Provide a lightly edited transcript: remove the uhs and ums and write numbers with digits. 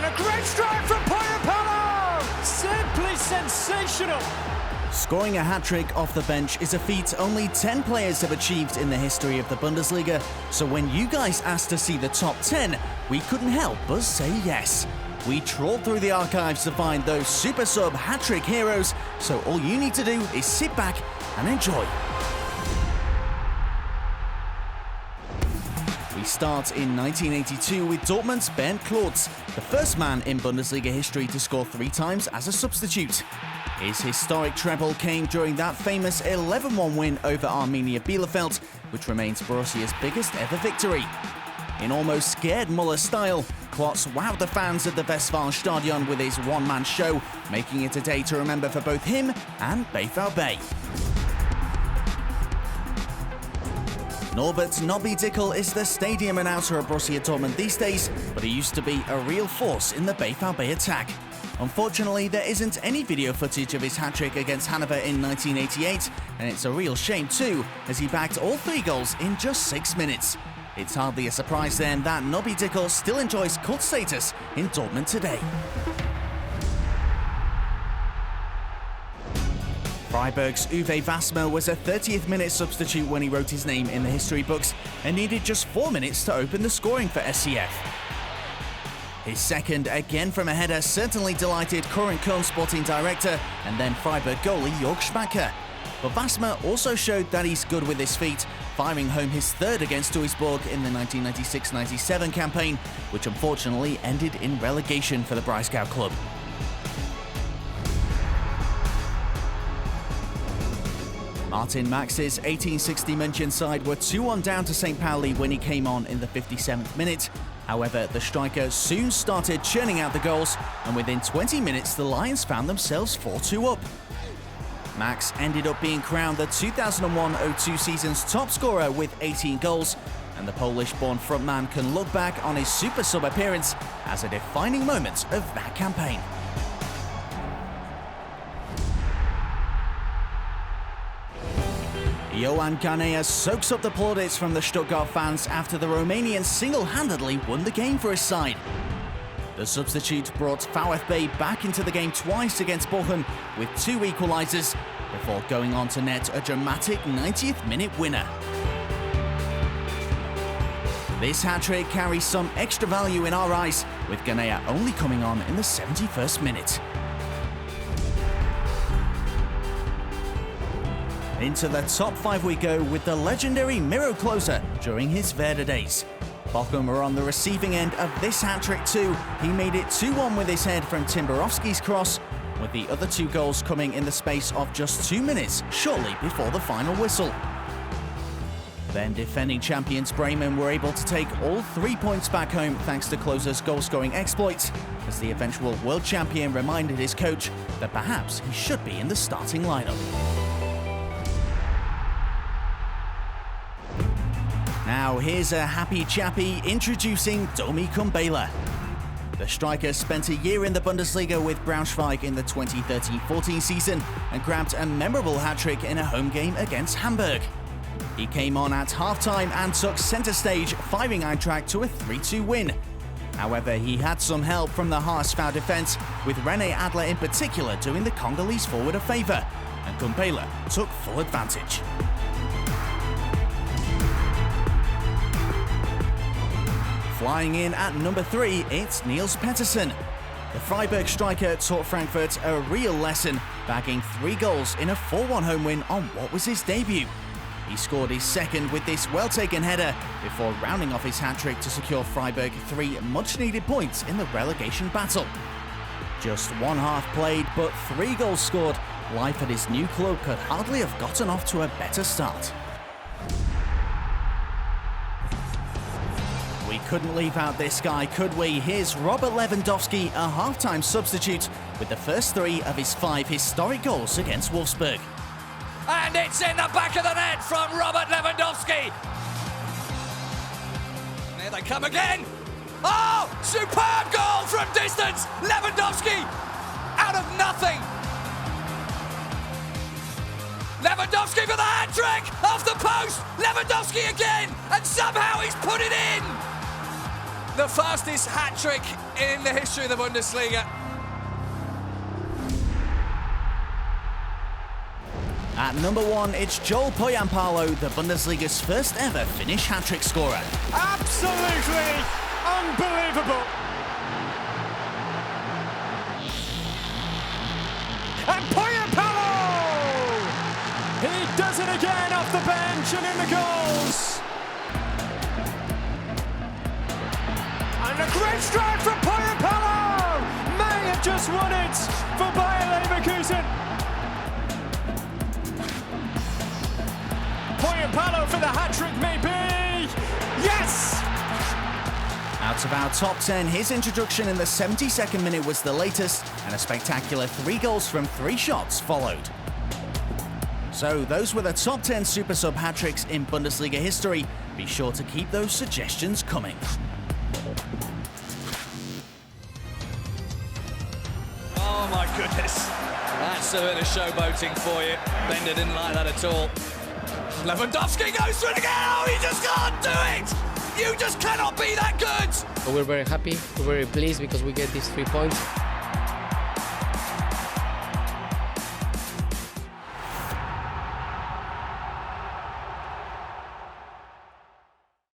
a great strike from Pohjanpalo! Simply sensational! Scoring a hat-trick off the bench is a feat only 10 players have achieved in the history of the Bundesliga, so when you guys asked to see the top 10, we couldn't help but say yes. We trawled through the archives to find those super sub hat-trick heroes, so all you need to do is sit back and enjoy. We start in 1982 with Dortmund's Bernd Klotz, the first man in Bundesliga history to score 3 times as a substitute. His historic treble came during that famous 11-1 win over Arminia Bielefeld, which remains Borussia's biggest ever victory. In almost scared Muller style, Klotz wowed the fans at the Westfalenstadion with his one-man show, making it a day to remember for both him and BVB. Norbert Nobby Dickel is the stadium announcer at Borussia Dortmund these days, but he used to be a real force in the BVB attack. Unfortunately, there isn't any video footage of his hat-trick against Hanover in 1988, and it's a real shame too, as he bagged all 3 goals in just 6 minutes. It's hardly a surprise then that Nobby Dickel still enjoys cult status in Dortmund today. Freiburg's Uwe Wasmer was a 30th minute substitute when he wrote his name in the history books and needed just 4 minutes to open the scoring for SCF. His second, again from a header, certainly delighted current Köln sporting director and then Freiburg goalie Jörg Schmacker. But Wasmer also showed that he's good with his feet, firing home his third against Duisburg in the 1996-97 campaign, which unfortunately ended in relegation for the Breisgau club. Martin Max's 1860 München side were 2-1 down to St. Pauli when he came on in the 57th minute. However, the striker soon started churning out the goals, and within 20 minutes the Lions found themselves 4-2 up. Max ended up being crowned the 2001-02 season's top scorer with 18 goals, and the Polish-born frontman can look back on his super sub appearance as a defining moment of that campaign. Johan Garneas soaks up the plaudits from the Stuttgart fans after the Romanian single-handedly won the game for his side. The substitute brought VfB back into the game twice against Bochum with 2 equalisers before going on to net a dramatic 90th minute winner. This hat-trick carries some extra value in our eyes, with Garneas only coming on in the 71st minute. Into the top 5 we go with the legendary Miro Klose during his Werder days. Bochum were on the receiving end of this hat-trick too. He made it 2-1 with his head from Timborowski's cross, with the other 2 goals coming in the space of just 2 minutes shortly before the final whistle. Then defending champions Bremen were able to take all 3 points back home thanks to Klose's goal-scoring exploits, as the eventual world champion reminded his coach that perhaps he should be in the starting lineup. Now here's a happy chappy introducing Domi Kumbela. The striker spent a year in the Bundesliga with Braunschweig in the 2013-14 season and grabbed a memorable hat-trick in a home game against Hamburg. He came on at half-time and took centre stage, firing Eintracht to a 3-2 win. However, he had some help from the HSV defence, with René Adler in particular doing the Congolese forward a favour, and Kumbela took full advantage. Flying in at number 3, it's Niels Pettersson. The Freiburg striker taught Frankfurt a real lesson, bagging 3 goals in a 4-1 home win on what was his debut. He scored his second with this well-taken header before rounding off his hat-trick to secure Freiburg 3 much-needed points in the relegation battle. Just 1 half played, but 3 goals scored. Life at his new club could hardly have gotten off to a better start. We couldn't leave out this guy, could we? Here's Robert Lewandowski, a half-time substitute, with the first 3 of his 5 historic goals against Wolfsburg. And it's in the back of the net from Robert Lewandowski. Here they come again. Oh, superb goal from distance. Lewandowski out of nothing. Lewandowski for the hat-trick, off the post. Lewandowski again, and somehow he's put it in. The fastest hat-trick in the history of the Bundesliga. At number 1, it's Joel Pohjanpalo, the Bundesliga's first ever Finnish hat-trick scorer. Absolutely unbelievable. And Pohjanpalo! He does it again off the bench and in the goals. And a great strike from Pohjanpalo! May have just won it for Bayer Leverkusen. Pohjanpalo for the hat-trick, maybe! Yes! Out of our top 10, his introduction in the 72nd minute was the latest, and a spectacular 3 goals from 3 shots followed. So those were the top 10 super sub hat-tricks in Bundesliga history. Be sure to keep those suggestions coming. Oh my goodness. That's a bit of showboating for you. Bender didn't like that at all. Lewandowski goes for it again. Oh, he just can't do it. You just cannot be that good. We're very happy, we're very pleased because we get these 3 points.